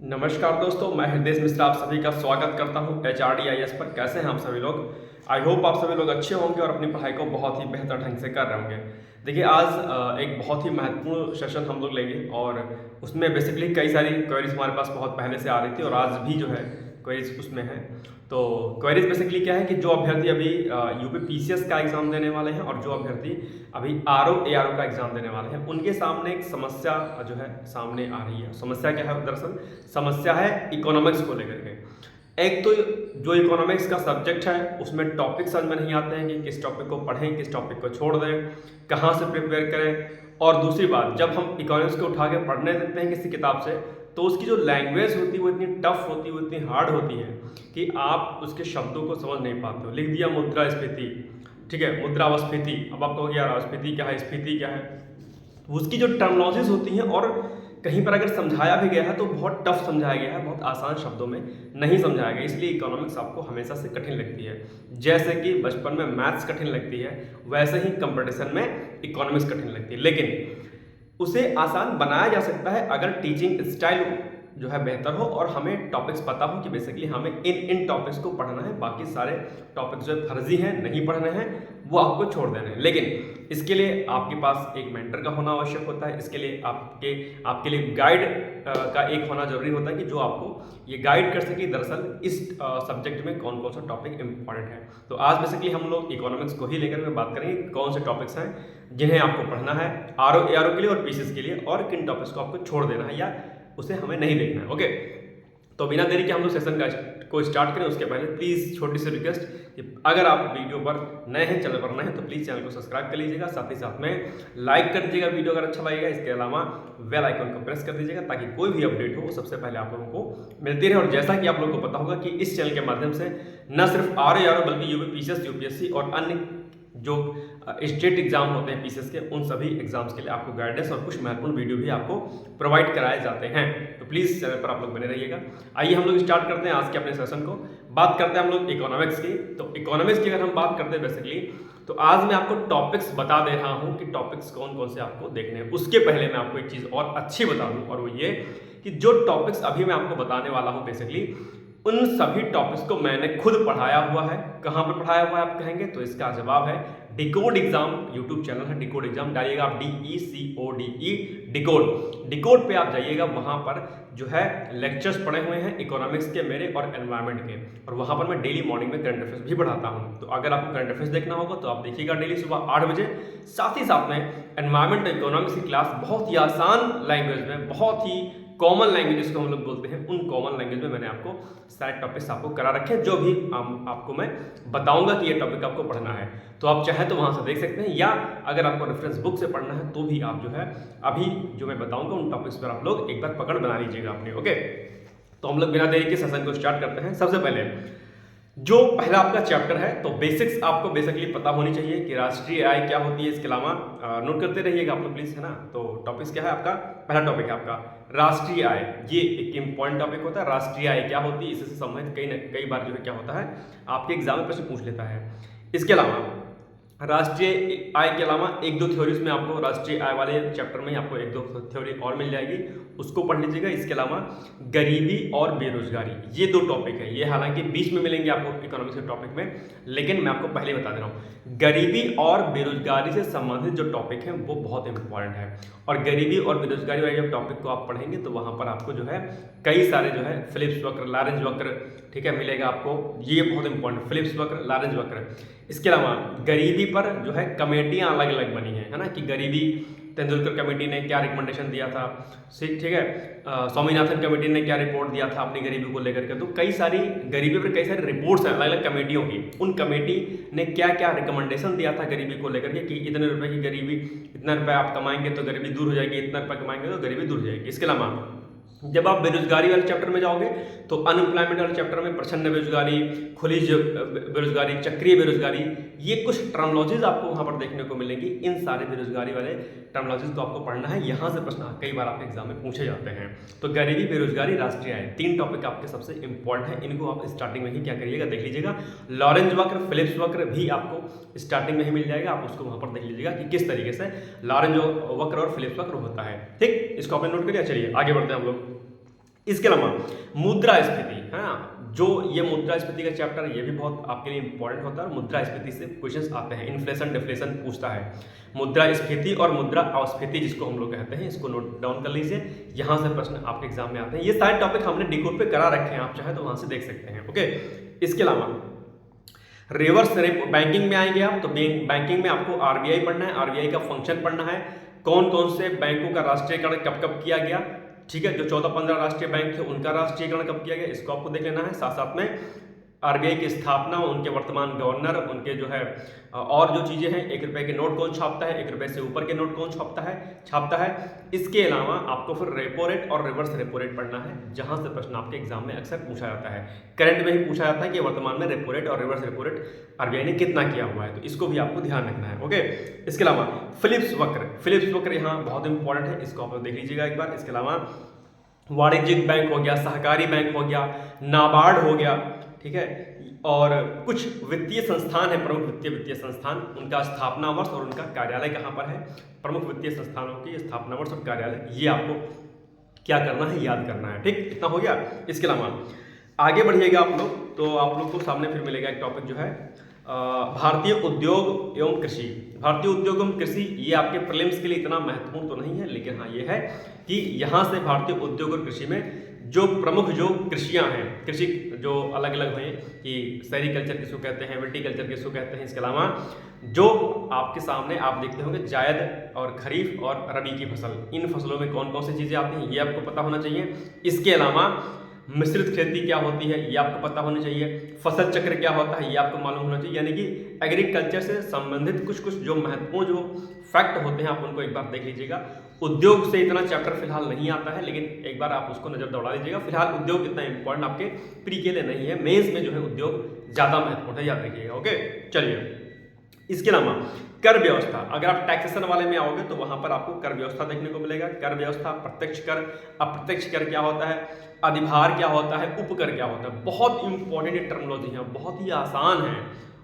नमस्कार दोस्तों, मैं हृदय मिश्रा आप सभी का स्वागत करता हूं HRDIS पर। कैसे हैं आप सभी लोग? आई होप आप सभी लोग अच्छे होंगे और अपनी पढ़ाई को बहुत ही बेहतर ढंग से कर रहे होंगे। देखिए, आज एक बहुत ही महत्वपूर्ण सेशन हम लोग लेंगे और उसमें बेसिकली कई सारी क्वेरीज हमारे पास बहुत पहले से आ रही थी और आज भी जो है क्वेरीज उसमें है। तो क्वेरीज बेसिकली क्या है कि जो अभ्यर्थी अभी यूपी PCS का एग्जाम देने वाले हैं और जो अभ्यर्थी अभी RO ARO का एग्जाम देने वाले हैं, उनके सामने एक समस्या जो है सामने आ रही है। समस्या क्या है? दरअसल समस्या है इकोनॉमिक्स को लेकर के। एक तो जो इकोनॉमिक्स का सब्जेक्ट है उसमें टॉपिक समझ में नहीं आते हैं कि किस टॉपिक को पढ़ें, किस टॉपिक को छोड़ दें, कहाँ से प्रिपेयर करें। और दूसरी बात, जब हम इकोनॉमिक्स को उठा के पढ़ने देते हैं किसी किताब से, तो उसकी जो लैंग्वेज होती है वो इतनी टफ होती है, वो इतनी हार्ड होती है कि आप उसके शब्दों को समझ नहीं पाते हो। लिख दिया मुद्रास्फीति, ठीक है, मुद्रास्फीति, अब आपको यार स्फीति क्या है, स्फीति क्या है, उसकी जो टर्मिनोलॉजीज होती हैं और कहीं पर अगर समझाया भी गया है तो बहुत टफ समझाया गया है, बहुत आसान शब्दों में नहीं समझाया गया। इसलिए इकोनॉमिक्स आपको हमेशा से कठिन लगती है। जैसे कि बचपन में मैथ्स कठिन लगती है, वैसे ही कंपटीशन में इकोनॉमिक्स कठिन लगती है। लेकिन उसे आसान बनाया जा सकता है अगर टीचिंग स्टाइल जो है बेहतर हो और हमें टॉपिक्स पता हो कि बेसिकली हमें इन टॉपिक्स को पढ़ना है, बाकी सारे टॉपिक्स जो फर्जी हैं, नहीं पढ़ने हैं, वो आपको छोड़ देने हैं। लेकिन इसके लिए आपके पास एक मेंटर का होना आवश्यक होता है। इसके लिए आपके लिए गाइड का एक होना जरूरी होता है कि जो आपको ये गाइड कर सके दरअसल इस सब्जेक्ट में कौन कौन सा टॉपिक इंपॉर्टेंट है। तो आज बेसिकली हम लोग इकोनॉमिक्स को ही लेकर के बात करेंगे, कौन से टॉपिक्स हैं जिन्हें आपको पढ़ना है RO ARO के लिए और PCS के लिए, और किन टॉपिक्स को आपको छोड़ देना है या उसे हमें नहीं देखना है। ओके, तो बिना देरी के हम लोग सेशन को स्टार्ट करें उसके पहले प्लीज़ छोटी सी रिक्वेस्ट कि अगर आप वीडियो पर नए हैं, चैनल पर नए हैं, तो प्लीज़ चैनल को सब्सक्राइब कर लीजिएगा, साथ ही साथ में लाइक कर दीजिएगा वीडियो अगर अच्छा लगेगा। इसके अलावा बेल आइकन को प्रेस कर दीजिएगा ताकि कोई भी अपडेट हो वो सबसे पहले आप लोगों को मिलती रहे। और जैसा कि आप लोगों को पता होगा कि इस चैनल के माध्यम से न सिर्फ RO ARO बल्कि यूपी PCS UPSC और अन्य जो स्टेट एग्जाम होते हैं PCS के, उन सभी एग्जाम्स के लिए आपको गाइडेंस और कुछ महत्वपूर्ण वीडियो भी आपको प्रोवाइड कराए जाते हैं। तो प्लीज़ चैनल पर आप लोग बने रहिएगा। आइए हम लोग स्टार्ट करते हैं आज के अपने सेशन को। बात करते हैं हम लोग इकोनॉमिक्स की। तो इकोनॉमिक्स की अगर हम बात करते हैं बेसिकली, तो आज मैं आपको टॉपिक्स बता दे रहा हूँ कि टॉपिक्स कौन कौन से आपको देखने हैं। उसके पहले मैं आपको एक चीज़ और अच्छी बता दूँ, और वो ये कि जो टॉपिक्स अभी मैं आपको बताने वाला हूँ बेसिकली उन सभी टॉपिक्स को मैंने खुद पढ़ाया हुआ है। कहाँ पर पढ़ाया हुआ है आप कहेंगे, तो इसका जवाब है डिकोड एग्जाम। यूट्यूब चैनल है डिकोड एग्जाम, डालिएगा आप DECODE डिकोड पे आप जाइएगा। वहाँ पर जो है लेक्चर्स पढ़े हुए हैं इकोनॉमिक्स के मेरे और एनवायरनमेंट के, और वहाँ पर मैं डेली मॉर्निंग में करंट अफेयर्स भी पढ़ाता हूँ। तो अगर आपको करंट अफेयर्स देखना होगा तो आप देखिएगा डेली सुबह 8 बजे। साथ ही साथ में एनवायरनमेंट और इकोनॉमिक्स की क्लास बहुत ही आसान लैंग्वेज में, बहुत ही कॉमन लैंग्वेज जिसको हम लोग बोलते हैं, उन कॉमन लैंग्वेज में मैंने आपको सारे टॉपिक्स आपको करा रखे हैं, जो भी आपको मैं बताऊंगा कि ये टॉपिक आपको पढ़ना है। तो आप चाहे तो वहाँ से देख सकते हैं, या अगर आपको रेफरेंस बुक से पढ़ना है तो भी आप जो है अभी जो मैं बताऊंगा उन टॉपिक्स पर आप लोग एक बार पकड़ बना लीजिएगा अपने। ओके, तो हम लोग बिना देरी के सेशन को स्टार्ट करते हैं। सबसे पहले जो पहला आपका चैप्टर है, तो बेसिक्स आपको बेसिकली पता होनी चाहिए कि राष्ट्रीय आय क्या होती है। इसके अलावा नोट करते रहिएगा आप लोग प्लीज, है ना। तो टॉपिक्स क्या है आपका, पहला टॉपिक है आपका राष्ट्रीय आय। ये एक इंपॉर्टेंट टॉपिक होता है। राष्ट्रीय आय क्या होती है, इससे संबंधित कई बार जो है क्या होता है आपके एग्जाम में प्रश्न पूछ लेता है। इसके अलावा राष्ट्रीय आय के अलावा एक दो थ्योरीज में आपको राष्ट्रीय आय वाले चैप्टर में आपको एक दो थ्योरी और मिल जाएगी, उसको पढ़ लीजिएगा। इसके अलावा गरीबी और बेरोजगारी, ये दो टॉपिक है। ये हालांकि बीच में मिलेंगे आपको इकोनॉमिक्स के टॉपिक में, लेकिन मैं आपको पहले बता दे रहा हूँ गरीबी और बेरोजगारी से संबंधित जो टॉपिक है वो बहुत इंपॉर्टेंट है। और गरीबी और बेरोजगारी वाले जब टॉपिक को आप पढ़ेंगे तो वहाँ पर आपको जो है कई सारे जो है फिलिप्स वक्र, लॉरेंज वक्र, ठीक है, मिलेगा आपको। ये बहुत इंपॉर्टेंट, फिलिप्स वक्र, लॉरेंज वक्र। इसके अलावा गरीबी पर जो है कमेटियां अलग अलग बनी है ना, कि गरीबी तेंदुलकर कमेटी ने क्या रिकमेंडेशन दिया था, ठीक है, स्वामीनाथन कमेटी ने क्या रिपोर्ट दिया था अपनी गरीबी को लेकर के। तो कई सारी गरीबी पर कई सारी रिपोर्ट्स हैं अलग अलग कमेटियों की। उन कमेटी ने क्या क्या रिकमेंडेशन दिया था गरीबी को लेकर के, कि इतने रुपए की गरीबी, इतना रुपये आप कमाएंगे तो गरीबी दूर हो जाएगी, इतना रुपये कमाएंगे तो गरीबी दूर हो जाएगी। इसके अलावा जब आप बेरोजगारी वाले चैप्टर में जाओगे तो अनएम्प्लॉयमेंट वाले चैप्टर में प्रछन्न बेरोजगारी, खुली बेरोजगारी, चक्रीय बेरोजगारी, ये कुछ टर्मोलॉजीज आपको वहां पर देखने को मिलेंगी। इन सारे बेरोजगारी वाले टर्मोलॉजीज को आपको पढ़ना है। यहाँ से प्रश्न कई बार आपके एग्जाम में पूछे जाते हैं। तो गरीबी, बेरोजगारी, राष्ट्रीय आय, तीन टॉपिक आपके सबसे इंपॉर्टेंट है। इनको आप स्टार्टिंग में ही क्या करिएगा, देख लीजिएगा। लॉरेंज वक्र, फिलिप्स वक्र भी आपको स्टार्टिंग में ही मिल जाएगा, आप उसको वहां पर देख लीजिएगा कि किस तरीके से लॉरेंज वक्र और फिलिप्स वक्र होता है। ठीक, इसको आपने नोट करिए। चलिए आगे बढ़ते हैं हम लोग। इसके अलावा मुद्रास्फीति है ना, जो ये मुद्रास्फीति का चैप्टर ये भी बहुत आपके लिए इंपॉर्टेंट होता है। मुद्रास्फीति से क्वेश्चंस आते हैं, इन्फ्लेशन डिफ्लेशन पूछता है। मुद्रास्फीति और मुद्रास्फीति जिसको हम लोग कहते हैं, इसको नोट डाउन कर लीजिए, यहाँ से प्रश्न आपके एग्जाम में आते हैं। ये सारे टॉपिक हमने डिकोड पे करा रखे हैं, आप चाहे तो वहाँ से देख सकते हैं। ओके, इसके अलावा रिवर्स रेपो बैंकिंग में आएंगे आप, तो बैंकिंग में आपको आरबीआई पढ़ना है, आरबीआई का फंक्शन पढ़ना है, कौन कौन से बैंकों का राष्ट्रीयकरण कब कब किया गया, ठीक है, जो 14-15 राष्ट्रीय बैंक थे उनका राष्ट्रीयकरण कब किया गया, इसको आपको देख लेना है। साथ साथ में आरबीआई की स्थापना, उनके वर्तमान गवर्नर, उनके जो है और जो चीज़ें हैं, 1 रुपये के नोट कौन छापता है, 1 रुपये से ऊपर के नोट कौन छापता है। इसके अलावा आपको फिर रेपो रेट और रिवर्स रेपो रेट पढ़ना है, जहां से प्रश्न आपके एग्जाम में अक्सर पूछा जाता है। करंट में ही पूछा जाता है कि वर्तमान में रेपो रेट और रिवर्स रेपो रेट आरबीआई ने कितना किया हुआ है, तो इसको भी आपको ध्यान रखना है। ओके, इसके अलावा फिलिप्स वक्र यहाँ बहुत इंपॉर्टेंट है, इसको आप लोग देख लीजिएगा एक बार। इसके अलावा वाणिज्यिक बैंक हो गया, सहकारी बैंक हो गया, नाबार्ड हो गया, ठीक है, और कुछ वित्तीय संस्थान है, प्रमुख वित्तीय संस्थान, उनका स्थापना वर्ष और उनका कार्यालय कहाँ पर है। प्रमुख वित्तीय संस्थानों की स्थापना वर्ष और कार्यालय, ये आपको क्या करना है, याद करना है। ठीक, इतना हो गया। इसके अलावा आगे बढ़िएगा आप लोग, तो आप लोग को सामने फिर मिलेगा एक टॉपिक जो है भारतीय उद्योग एवं कृषि। भारतीय उद्योग एवं कृषि ये आपके प्रीलिम्स के लिए इतना महत्वपूर्ण तो नहीं है, लेकिन हाँ ये है कि यहाँ से भारतीय उद्योग और कृषि में जो प्रमुख जो कृषियाँ हैं, कृषि जो अलग अलग हैं कि सेरिकल्चर किसको कहते हैं, विटीकल्चर किसको कहते हैं। इसके अलावा जो आपके सामने आप देखते होंगे जायद और खरीफ और रबी की फसल, इन फसलों में कौन कौन सी चीज़ें आती हैं ये आपको पता होना चाहिए। इसके अलावा मिश्रित खेती क्या होती है ये आपको पता होना चाहिए, फसल चक्र क्या होता है ये आपको मालूम होना चाहिए। यानी कि एग्रीकल्चर से संबंधित कुछ कुछ जो महत्वपूर्ण जो फैक्ट होते हैं आप उनको एक बार देख लीजिएगा। उद्योग से इतना चैप्टर फिलहाल नहीं आता है, लेकिन एक बार आप उसको नजर दौड़ा लीजिएगा। फिलहाल उद्योग इतना इंपॉर्टेंट आपके प्री के लिए नहीं है, मेंस में जो है उद्योग ज्यादा महत्वपूर्ण है, याद रखिएगा। ओके, चलिए। इसके अलावा कर व्यवस्था, अगर आप टैक्सेशन वाले में आओगे तो वहां पर आपको कर व्यवस्था देखने को मिलेगा। कर व्यवस्था, प्रत्यक्ष कर, अप्रत्यक्ष कर क्या होता है, अधिभार क्या होता है, उपकर क्या होता है, बहुत इंपॉर्टेंट टर्मिनोलॉजी है, बहुत ही आसान है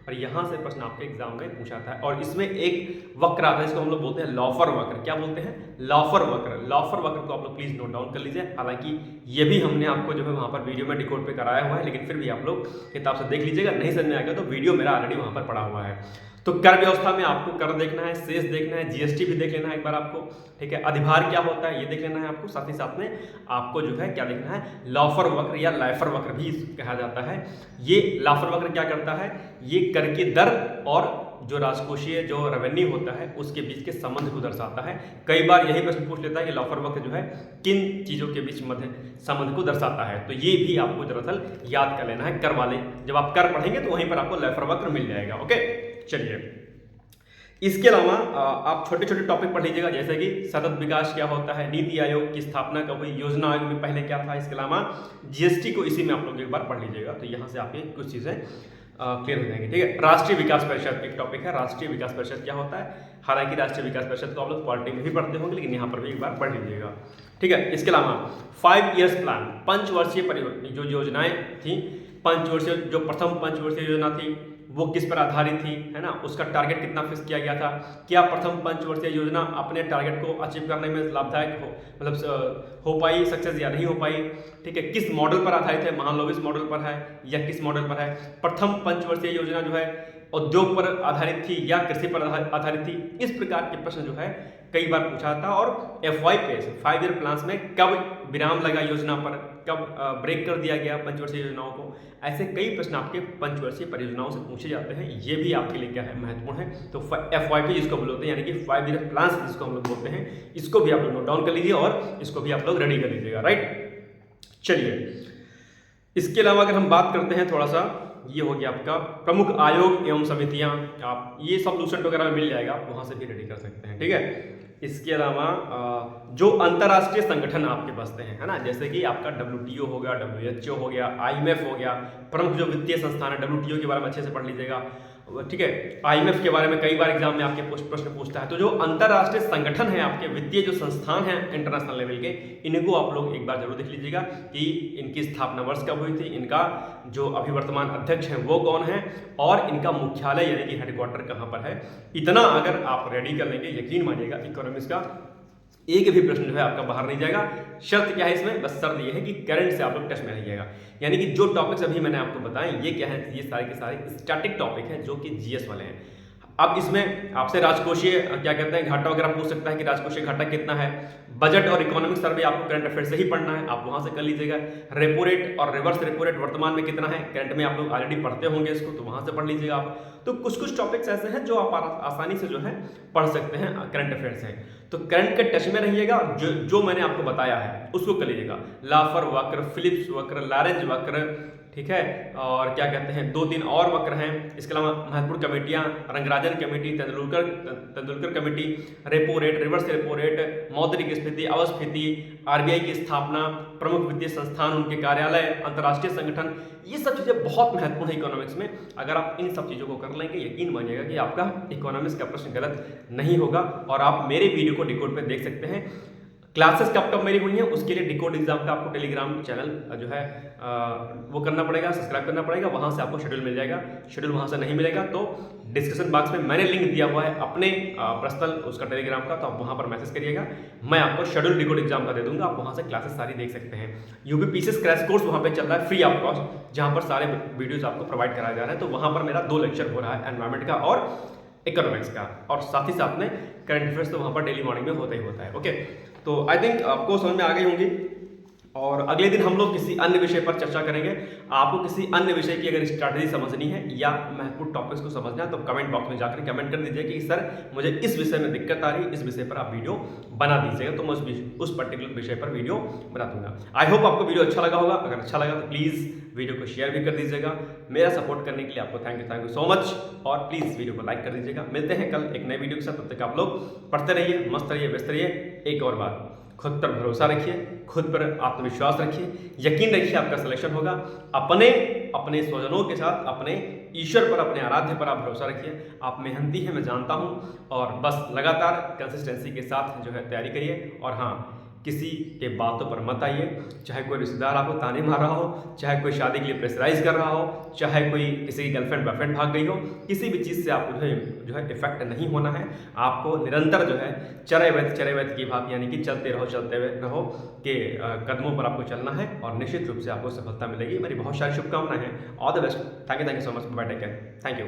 और यहाँ से प्रश्न आपके एग्जाम में पूछा था। और इसमें एक वक्र आता है, इसको हम लोग बोलते हैं लॉफर वक्र। क्या बोलते हैं, लॉफर वक्र। लॉफर वक्र को आप लोग प्लीज नोट डाउन कर लीजिए। हालांकि ये भी हमने आपको जो है वहाँ पर वीडियो में डिकोड पे कराया हुआ है, लेकिन फिर भी आप लोग किताब से देख लीजिएगा। नहीं समझ में आएगा तो वीडियो मेरा ऑलरेडी वहाँ पर पड़ा हुआ है। तो कर व्यवस्था में आपको कर देखना है, शेष देखना है, जीएसटी भी देख लेना है एक बार आपको, ठीक है। अधिभार क्या होता है ये देख लेना है आपको, साथ ही साथ में आपको जो है क्या देखना है, लॉफर वक्र या लाइफर वक्र भी कहा जाता है। ये लॉफर वक्र क्या करता है, ये कर की दर और जो राजकोषीय जो रेवेन्यू होता है उसके बीच के संबंध को दर्शाता है। कई बार यही प्रश्न पूछ लेता है कि लॉफर वक्र जो है किन चीजों के बीच मध्य संबंध को दर्शाता है, तो ये भी आपको दरअसल याद कर लेना है। कर वाले जब आप कर पढ़ेंगे तो वहीं पर आपको लाइफर वक्र मिल जाएगा। ओके, चलिए। इसके अलावा आप छोटे छोटे टॉपिक पढ़ लीजिएगा, जैसे कि सतत विकास क्या होता है, नीति आयोग की स्थापना कब हुई, योजना आयोग में पहले क्या था। इसके अलावा जीएसटी को इसी में आप लोग एक बार पढ़ लीजिएगा, तो यहाँ से आपकी कुछ चीज़ें क्लियर हो जाएंगी, ठीक है। राष्ट्रीय विकास परिषद एक टॉपिक है, राष्ट्रीय विकास परिषद क्या होता है। हालांकि राष्ट्रीय विकास परिषद को आप लोग पॉलिटी में भी पढ़ते होंगे, लेकिन यहाँ पर भी एक बार पढ़ लीजिएगा, ठीक है। इसके अलावा 5 ईयर्स प्लान, पंचवर्षीय जो योजनाएं थी, पंचवर्षीय जो प्रथम पंचवर्षीय योजना थी वो किस पर आधारित थी, है ना, उसका टारगेट कितना फिक्स किया गया था, क्या प्रथम पंचवर्षीय योजना अपने टारगेट को अचीव करने में लाभदायक हो, मतलब हो पाई, सक्सेस या नहीं हो पाई, ठीक है। किस मॉडल पर आधारित है, महालनोबिस मॉडल पर है या किस मॉडल पर है। प्रथम पंचवर्षीय योजना जो है उद्योग पर आधारित थी या कृषि पर आधारित थी। इस प्रकार के प्रश्न जो है कई बार पूछा था। और FY पे 5 ईयर प्लान्स में कब विराम लगा योजना पर, कब ब्रेक कर दिया गया पंचवर्षीय योजनाओं को, ऐसे कई प्रश्न आपके पंचवर्षीय परियोजनाओं से पूछे जाते हैं। ये भी आपके लिए क्या है, महत्वपूर्ण है। तो FYP जिसको बोलते हैं, यानी कि 5 ईयर प्लान्स जिसको हम लोग बोलते हैं, इसको भी आप लोग नोट डाउन कर लीजिए और इसको भी आप लोग रेडी कर लीजिएगा, राइट। चलिए, इसके अलावा अगर हम बात करते हैं थोड़ा सा, ये हो गया आपका प्रमुख आयोग एवं समितियां, आप ये सब लूसेंट वगैरह में मिल जाएगा, आप वहां से भी रेडी कर सकते हैं, ठीक है। इसके अलावा जो अंतर्राष्ट्रीय संगठन आपके बसते हैं, है ना, जैसे कि आपका WTO हो गया, WHO हो गया, IMF हो गया, प्रमुख जो वित्तीय संस्थान है, WTO के बारे में अच्छे से पढ़ लीजिएगा, ठीक है। IMF के बारे में कई बार एग्जाम में आपके प्रश्न पूछता है। तो जो अंतर्राष्ट्रीय संगठन है, आपके वित्तीय जो संस्थान हैं इंटरनेशनल लेवल के, इनको आप लोग एक बार जरूर देख लीजिएगा कि इनकी स्थापना वर्ष कब हुई थी, इनका जो अभी वर्तमान अध्यक्ष हैं वो कौन है और इनका मुख्यालय यानी कि हेडक्वार्टर कहाँ पर है। इतना अगर आप रेडी कर लेंगे, यकीन मानिएगा इकोनॉमिक्स का एक भी प्रश्न जो है आपका बाहर नहीं जाएगा। शर्त क्या है इसमें? बस शर्त ये है कि करंट से आप लोग टच में रहिएगा। यानी कि जो टॉपिक्स अभी मैंने आपको बताए ये क्या है, ये सारे के सारे स्टैटिक टॉपिक हैं जो कि जीएस वाले हैं। अब इसमें आपसे राजकोषीय क्या कहते हैं घाटा वगैरह पूछ सकता है कि राजकोषीय घाटा कितना है। बजट और इकोनॉमिक सर्वे आपको करंट अफेयर से ही पढ़ना है, आप वहां से कर लीजिएगा। रेपो रेट और रिवर्स रेपो रेट वर्तमान में कितना है, करंट में आप लोग ऑलरेडी पढ़ते होंगे इसको, तो वहां से पढ़ लीजिएगा आप। तो कुछ कुछ टॉपिक्स ऐसे हैं जो आप आसानी से जो है पढ़ सकते हैं करंट अफेयर से। तो करंट के टच में रहिएगा, जो मैंने आपको बताया है उसको कर लीजिएगा। लाफर वक्र, फिलिप्स वक्र, लैरेंज वक्र, ठीक है, और क्या कहते हैं 2-3 और वक्र हैं। इसके अलावा महत्वपूर्ण कमेटियां, Rangarajan committee, Tendulkar committee, repo rate, reverse repo rate, मौद्रिक स्फीति, अवस्फीति, आरबीआई की स्थापना, प्रमुख वित्तीय संस्थान, उनके कार्यालय, अंतर्राष्ट्रीय संगठन, ये सब चीजें बहुत महत्वपूर्ण है इकोनॉमिक्स में। अगर आप इन सब चीजों को कर लेंगे, यकीन मानिएगा कि आपका इकोनॉमिक्स का प्रश्न गलत नहीं होगा। और आप मेरे वीडियो को डिकोड पे देख सकते हैं। क्लासेस कब कब मेरी हुई हैं उसके लिए डिकोड एग्जाम का आपको टेलीग्राम चैनल जो है वो करना पड़ेगा, सब्सक्राइब करना पड़ेगा। वहां से आपको शेड्यूल मिल जाएगा। शेड्यूल वहां से नहीं मिलेगा तो डिस्क्रिप्शन बॉक्स में मैंने लिंक दिया हुआ है अपने पर्सनल उसका टेलीग्राम का, तो आप वहां पर मैसेज करिएगा, मैं आपको शेड्यूल डिकोड एग्जाम का दे दूंगा। आप वहां से क्लासेस सारी देख सकते हैं। यूपीपीसीएस क्रैश कोर्स वहां पे चल रहा है फ्री ऑफ कॉस्ट, जहां पर सारे वीडियोज आपको प्रोवाइड कराया जा रहा है। तो वहां पर मेरा 2 लेक्चर हो रहा है, एनवायरमेंट का और इकोनॉमिक्स का, और साथ ही साथ में करंट अफेयर्स तो वहां पर डेली मॉर्निंग में होता ही होता है। ओके, तो आई थिंक आपको समझ में आ गई होंगी। और अगले दिन हम लोग किसी अन्य विषय पर चर्चा करेंगे। आपको किसी अन्य विषय की अगर स्ट्रैटेजी समझनी है या महत्वपूर्ण टॉपिक्स को समझना है तो कमेंट बॉक्स में जाकर कमेंट कर दीजिए कि सर मुझे इस विषय में दिक्कत आ रही है, इस विषय पर आप वीडियो बना दीजिएगा, तो मैं उस पर्टिकुलर विषय पर वीडियो बना दूंगा। आई होप आपको वीडियो अच्छा लगा होगा। अगर अच्छा लगा तो प्लीज़ वीडियो को शेयर भी कर दीजिएगा। मेरा सपोर्ट करने के लिए आपको थैंक यू सो मच। और प्लीज़ वीडियो को लाइक कर दीजिएगा। मिलते हैं कल एक नए वीडियो के साथ, तब तक आप लोग पढ़ते रहिए, मस्त रहिए, व्यस्त रहिए। एक और बात, खुद पर भरोसा रखिए, खुद पर आत्मविश्वास रखिए, यकीन रखिए आपका सिलेक्शन होगा। अपने स्वजनों के साथ, अपने ईश्वर पर, अपने आराध्य पर आप भरोसा रखिए। आप मेहनती हैं, मैं जानता हूं, और बस लगातार कंसिस्टेंसी के साथ जो है तैयारी करिए। और हाँ, किसी के बातों पर मत आइए, चाहे कोई रिश्तेदार आपको ताने मार रहा हो, चाहे कोई शादी के लिए प्रेशराइज कर रहा हो, चाहे कोई किसी की गर्लफ्रेंड बॉयफ्रेंड भाग गई हो, किसी भी चीज़ से आपको जो है इफेक्ट नहीं होना है। आपको निरंतर जो है चरैवैत की बात, यानी कि चलते रहो के कदमों पर आपको चलना है, और निश्चित रूप से आपको सफलता मिलेगी। मेरी बहुत सारी शुभकामनाएं हैं। All the best. Thank you so much. Bye, take care. Thank you.